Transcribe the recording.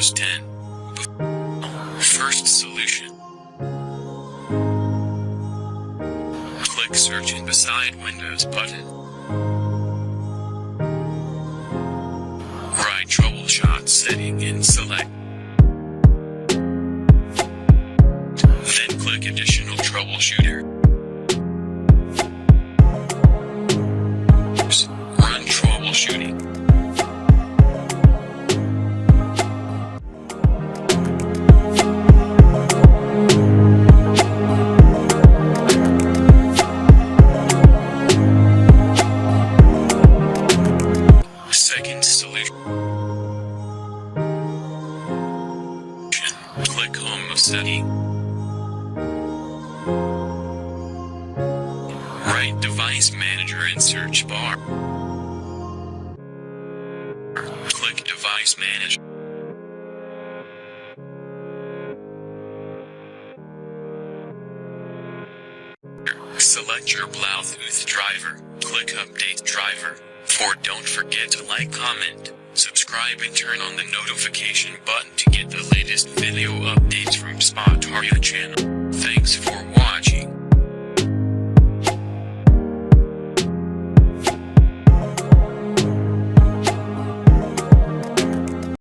Windows 10. First solution. Click Search in beside Windows button. Right Troubleshot setting and select. Then click Additional Troubleshooter. Run troubleshooting. Second solution. Click Home setting. Right Device Manager in search bar. Click Device Manager. Select your Bluetooth driver. Click Update Driver. Don't forget to like, comment, subscribe and turn on the notification button to get the latest video updates from Spotaria channel.